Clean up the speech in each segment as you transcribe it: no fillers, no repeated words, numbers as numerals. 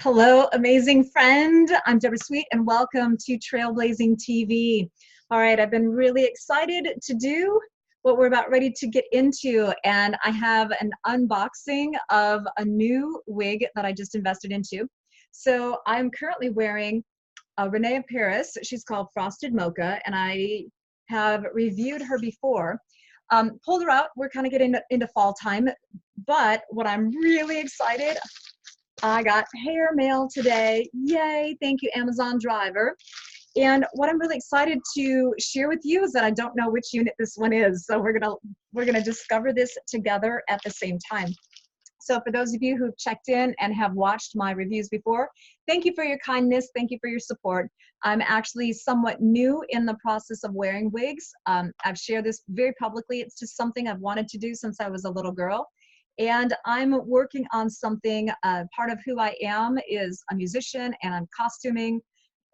Hello, amazing friend. I'm Deborah Sweet, and welcome to Trailblazing TV. All right, I've been really excited to do what we're about ready to get into, and I have an unboxing of a new wig that I just invested into. So I'm currently wearing a Rene of Paris. She's called Frosted Mocha, and I have reviewed her before. Pulled her out. We're kind of getting into fall time, but what I'm really excited, I got hair mail today. Yay, thank you, Amazon driver. And what I'm really excited to share with you is that I don't know which unit this one is. So we're gonna discover this together at the same time. So for those of you who've checked in and have watched my reviews before, thank you for your kindness. Thank you for your support. I'm actually somewhat new in the process of wearing wigs. I've shared this very publicly. It's just something I've wanted to do since I was a little girl. And I'm working on something. Part of who I am is a musician, and I'm costuming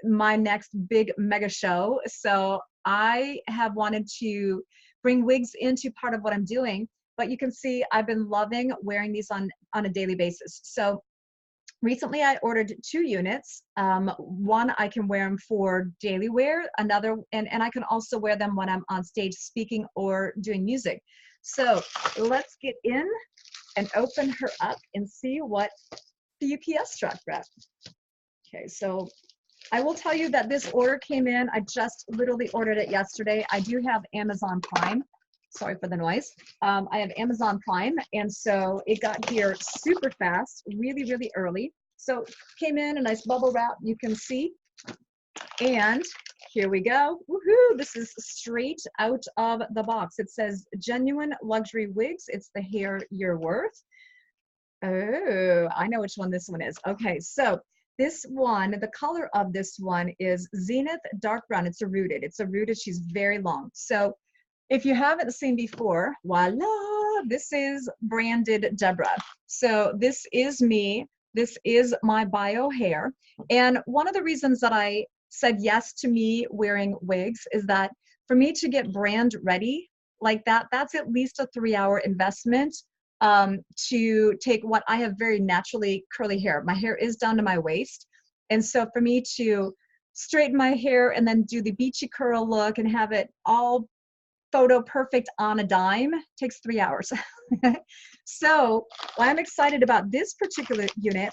my next big mega show. So I have wanted to bring wigs into part of what I'm doing. But you can see I've been loving wearing these on a daily basis. So recently I ordered 2 units. One, I can wear them for daily wear, another, and I can also wear them when I'm on stage speaking or doing music. So let's get in and open her up and see what the UPS truck wrapped. Okay, so I will tell you that this order came in. I just literally ordered it yesterday. I do have Amazon Prime. Sorry for the noise. I have Amazon Prime, and so it got here super fast, really, really early. So came in a nice bubble wrap, you can see. And here we go. Woohoo! This is straight out of the box. It says genuine luxury wigs. It's the hair you're worth. Oh, I know which one this one is. Okay, so this one, the color of this one is Zenith dark brown. It's a rooted. It's a rooted. She's very long. So if you haven't seen before, voila, this is branded Deborah. So this is me. This is my bio hair. And one of the reasons that I said yes to me wearing wigs is that for me to get brand ready like that, that's at least a 3-hour investment to take what I have very naturally curly hair. My hair is down to my waist. And so for me to straighten my hair and then do the beachy curl look and have it all photo perfect on a dime takes 3 hours. So why I'm excited about this particular unit,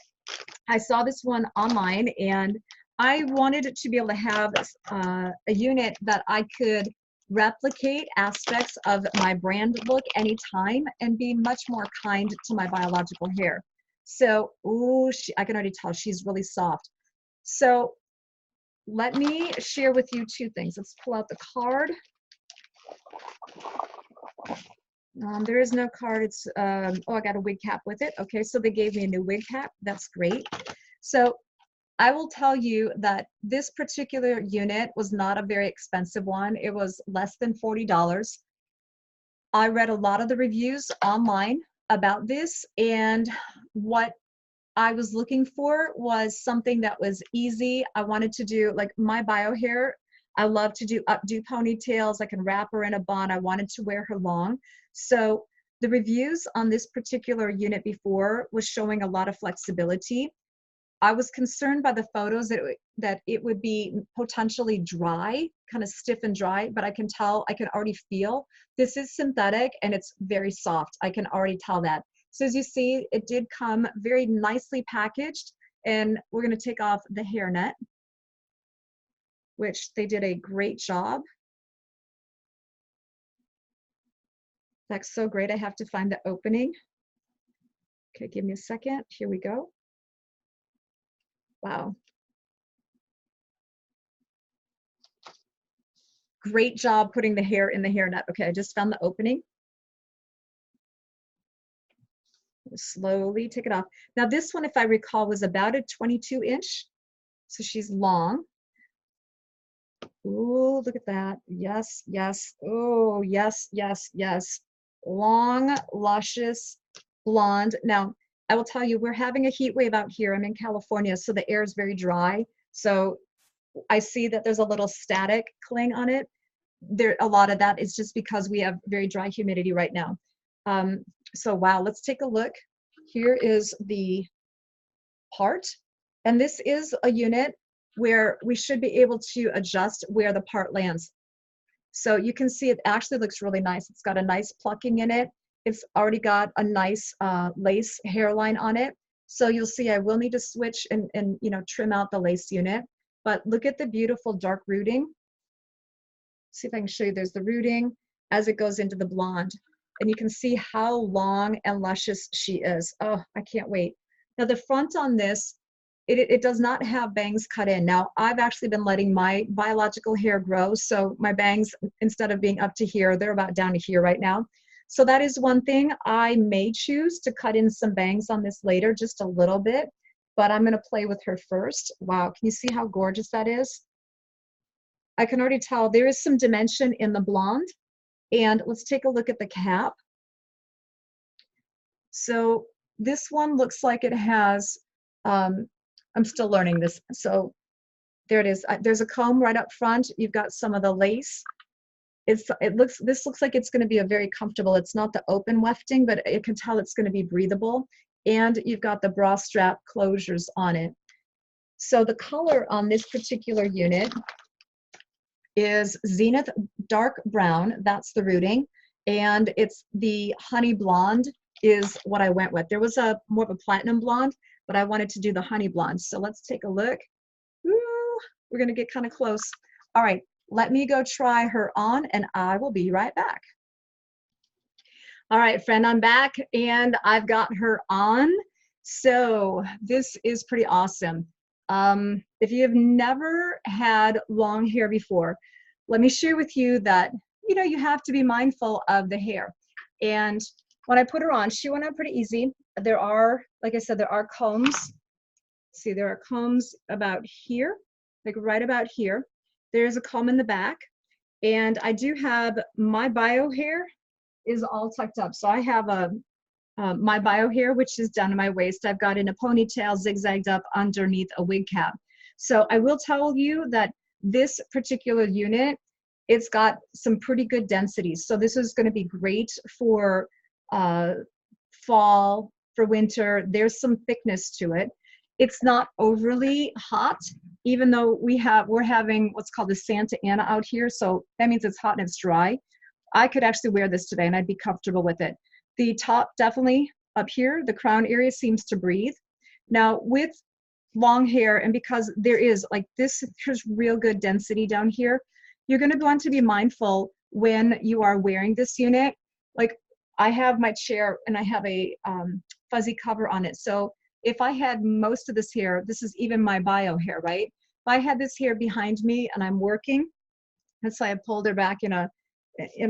I saw this one online and I wanted to be able to have a unit that I could replicate aspects of my brand look anytime and be much more kind to my biological hair. So, ooh, I can already tell she's really soft. So let me share with you 2 things. Let's pull out the card. There is no card. It's oh, I got a wig cap with it. Okay, so they gave me a new wig cap. That's great. So I will tell you that this particular unit was not a very expensive one. It was less than $40. I read a lot of the reviews online about this, and what I was looking for was something that was easy. I wanted to do, like, my bio hair, I love to do updo ponytails. I can wrap her in a bun. I wanted to wear her long. So the reviews on this particular unit before was showing a lot of flexibility. I was concerned by the photos that it would be potentially dry, kind of stiff and dry, but I can tell, I can already feel this is synthetic and it's very soft. I can already tell that. So as you see, it did come very nicely packaged, and we're going to take off the hairnet, which they did a great job. That's so great. I have to find the opening. Okay, give me a second. Here we go. Wow. Great job putting the hair in the hairnet. Okay, I just found the opening. Slowly take it off. Now this one, if I recall, was about a 22-inch. So she's long. Ooh, look at that. Yes, yes. Oh, yes, yes, yes. Long, luscious blonde. Now, I will tell you, we're having a heat wave out here. I'm in California, so the air is very dry. So I see that there's a little static cling on it. A lot of that is just because we have very dry humidity right now. So wow, let's take a look. Here is the part. And this is a unit where we should be able to adjust where the part lands. So you can see it actually looks really nice. It's got a nice plucking in it. It's already got a nice lace hairline on it. So you'll see I will need to switch and you know, trim out the lace unit. But look at the beautiful dark rooting. See if I can show you. There's the rooting as it goes into the blonde. And you can see how long and luscious she is. Oh, I can't wait. Now the front on this, it does not have bangs cut in. Now I've actually been letting my biological hair grow. So my bangs, instead of being up to here, they're about down to here right now. So that is one thing. I may choose to cut in some bangs on this later, just a little bit, but I'm gonna play with her first. Wow, can you see how gorgeous that is? I can already tell there is some dimension in the blonde. And let's take a look at the cap. So this one looks like it has, I'm still learning this. So there it is. There's a comb right up front. You've got some of the lace. This looks like it's going to be a very comfortable. It's not the open wefting, but you can tell it's going to be breathable. And you've got the bra strap closures on it. So the color on this particular unit is Zenith dark brown. That's the rooting. And it's the Hony Blonde is what I went with. There was a more of a platinum blonde, but I wanted to do the Hony Blonde. So let's take a look. Woo, we're gonna get kind of close. All right, let me go try her on and I will be right back. All right, friend, I'm back and I've got her on. So this is pretty awesome. If you have never had long hair before, let me share with you that, you know, you have to be mindful of the hair. And when I put her on, she went on pretty easy. There are, like I said, there are combs. See, there are combs about here, like right about here. There's a comb in the back. And I do have my bio hair is all tucked up. So I have my bio hair, which is down to my waist. I've got in a ponytail zigzagged up underneath a wig cap. So I will tell you that this particular unit, it's got some pretty good densities. So this is going to be great for fall, for winter. There's some thickness to it. It's not overly hot, even though we're having what's called the Santa Ana out here. So that means it's hot and it's dry. I could actually wear this today and I'd be comfortable with it. The top definitely up here, the crown area seems to breathe. Now with long hair, and because there is like this, there's real good density down here, you're going to want to be mindful when you are wearing this unit. Like I have my chair and I have a fuzzy cover on it. So if I had most of this hair, this is even my bio hair, right? If I had this hair behind me and I'm working, let's say I pulled her back in a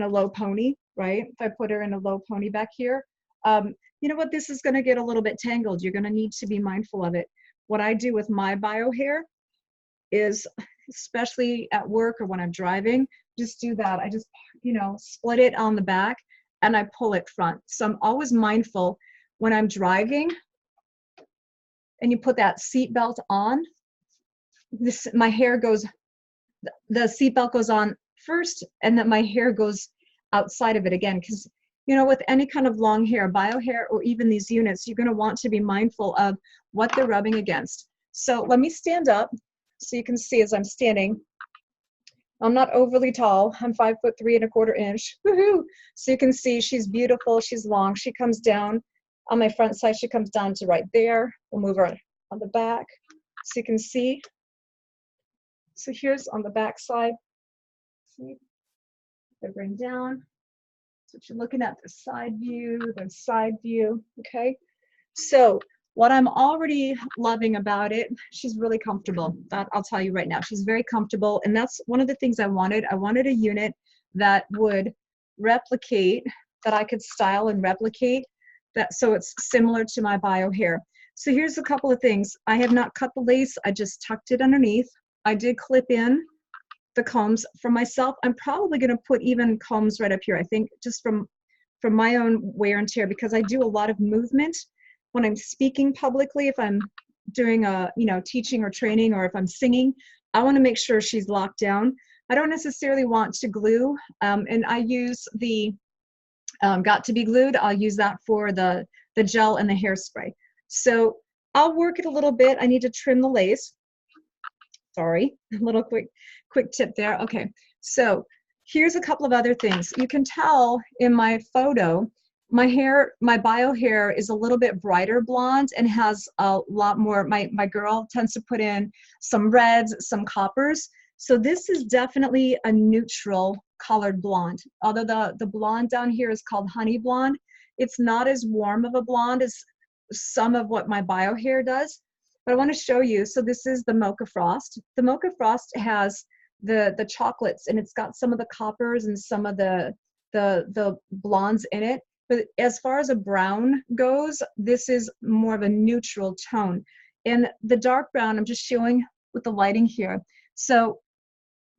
low pony, right? If I put her in a low pony back here, you know what? This is going to get a little bit tangled. You're going to need to be mindful of it. What I do with my bio hair is, especially at work or when I'm driving, just do that. I just, you know, split it on the back and I pull it front. So I'm always mindful when I'm driving and you put that seat belt on, my hair goes, the seat belt goes on first and then my hair goes outside of it again. Because, you know, with any kind of long hair, bio hair, or even these units, you're going to want to be mindful of what they're rubbing against. So let me stand up so you can see as I'm standing. I'm not overly tall. I'm 5'3 1/4 inch. Woohoo! So you can see she's beautiful. She's long. She comes down on my front side. She comes down to right there. We'll move her on the back so you can see. So here's on the back side. See, I bring down. So you're looking at the side view, okay? So what I'm already loving about it, she's really comfortable. That I'll tell you right now, she's very comfortable. And that's one of the things I wanted. I wanted a unit that would replicate, that I could style and replicate, that so it's similar to my bio hair. So here's a couple of things. I have not cut the lace. I just tucked it underneath. I did clip in the combs for myself. I'm probably going to put even combs right up here, I think, just from my own wear and tear, because I do a lot of movement when I'm speaking publicly. If I'm doing a, you know, teaching or training, or if I'm singing, I want to make sure she's locked down. I don't necessarily want to glue, and I use the Got to Be Glued. I'll use that for the gel and the hairspray. So I'll work it a little bit. I need to trim the lace. Sorry, a little quick tip there. Okay, so here's a couple of other things. You can tell in my photo, my hair, my bio hair is a little bit brighter blonde and has a lot more, my girl tends to put in some reds, some coppers. So this is definitely a neutral colored blonde. Although the blonde down here is called Honey Blonde, it's not as warm of a blonde as some of what my bio hair does. But I want to show you, so this is the Mocha Frost. The Mocha Frost has the chocolates, and it's got some of the coppers and some of the blondes in it. But as far as a brown goes, this is more of a neutral tone. And the dark brown, I'm just showing with the lighting here. So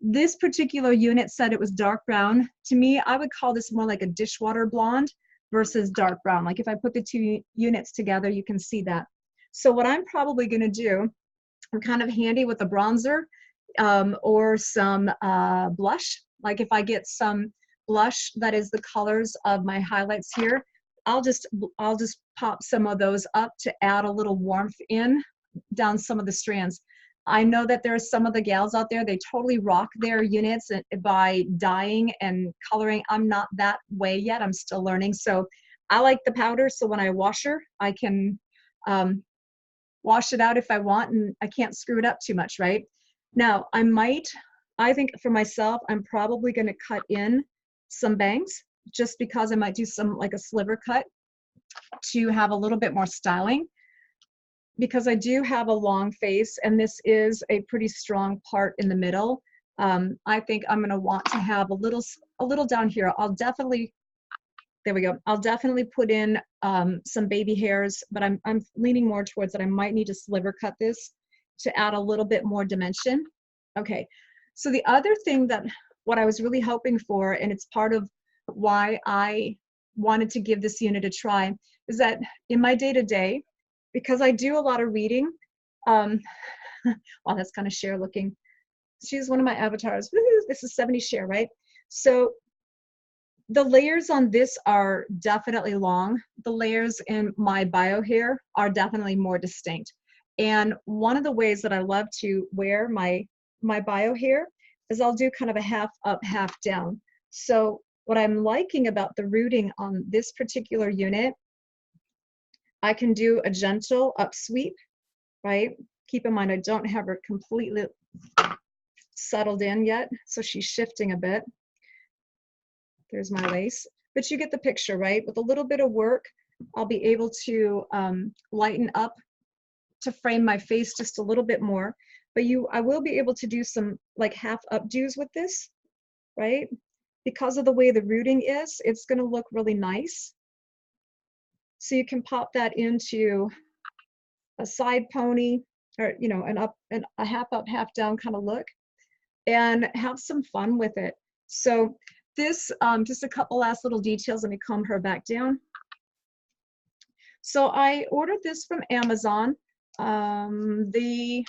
this particular unit said it was dark brown. To me, I would call this more like a dishwater blonde versus dark brown. Like if I put the two units together, you can see that. So what I'm probably going to do, I'm kind of handy with a bronzer or some blush. Like if I get some blush that is the colors of my highlights here, I'll just pop some of those up to add a little warmth in down some of the strands. I know that there are some of the gals out there, they totally rock their units by dyeing and coloring. I'm not that way yet. I'm still learning. So I like the powder. So when I wash her, I can wash it out if I want, and I can't screw it up too much, right? Now, I think for myself, I'm probably going to cut in some bangs just because I might do some like a sliver cut to have a little bit more styling, because I do have a long face and this is a pretty strong part in the middle. I think I'm going to want to have a little down here. There we go. I'll definitely put in some baby hairs, but I'm leaning more towards that I might need to sliver cut this to add a little bit more dimension. Okay, so the other thing that what I was really hoping for, and it's part of why I wanted to give this unit a try, is that in my day-to-day, because I do a lot of reading, wow, that's kind of Cher looking. She's one of my avatars. Woo-hoo, this is 70 Cher, right? So the layers on this are definitely long. The layers in my bio hair are definitely more distinct. And one of the ways that I love to wear my bio hair is I'll do kind of a half up, half down. So what I'm liking about the rooting on this particular unit, I can do a gentle up sweep, right? Keep in mind, I don't have her completely settled in yet, so she's shifting a bit. There's my lace, but you get the picture, right? With a little bit of work, I'll be able to lighten up to frame my face just a little bit more. But I will be able to do some like half updos with this, right? Because of the way the rooting is, it's going to look really nice. So you can pop that into a side pony, or a half up, half down kind of look, and have some fun with it. So this, just a couple last little details. Let me comb her back down. So I ordered this from Amazon. The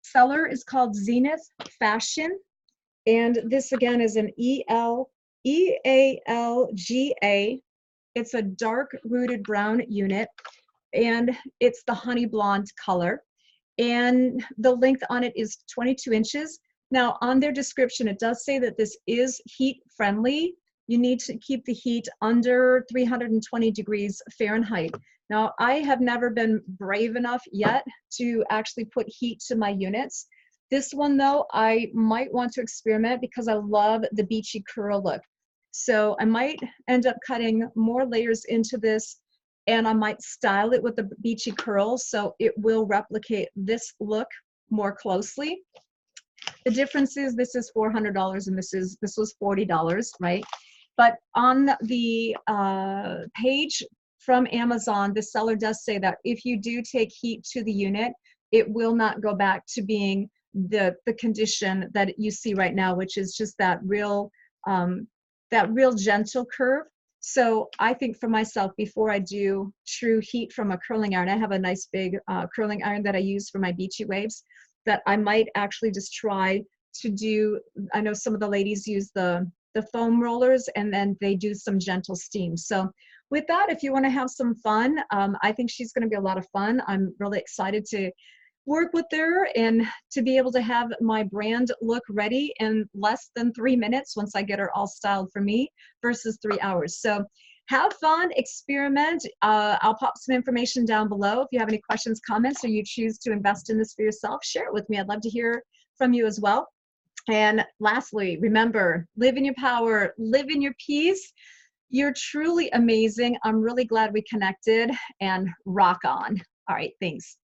seller is called Zenith Fashion, and this again is an EALGA. It's a dark rooted brown unit, and it's the honey blonde color, and the length on it is 22 inches. Now on their description, it does say that this is heat friendly. You need to keep the heat under 320 degrees Fahrenheit. Now I have never been brave enough yet to actually put heat to my units. This one though, I might want to experiment because I love the beachy curl look. So I might end up cutting more layers into this, and I might style it with the beachy curls so it will replicate this look more closely. The difference is this is $400 and this was $40, right? But on the page from Amazon, the seller does say that if you do take heat to the unit, it will not go back to being the condition that you see right now, which is just that real gentle curve. So I think for myself, before I do true heat from a curling iron, I have a nice big curling iron that I use for my beachy waves, that I might actually just try to do. I know some of the ladies use the foam rollers and then they do some gentle steam. So with that, if you want to have some fun, I think she's going to be a lot of fun. I'm really excited to work with her and to be able to have my brand look ready in less than 3 minutes once I get her all styled for me versus 3 hours. So have fun, experiment. I'll pop some information down below. If you have any questions, comments, or you choose to invest in this for yourself, share it with me. I'd love to hear from you as well. And lastly, remember, live in your power, live in your peace. You're truly amazing. I'm really glad we connected, and rock on. All right, thanks.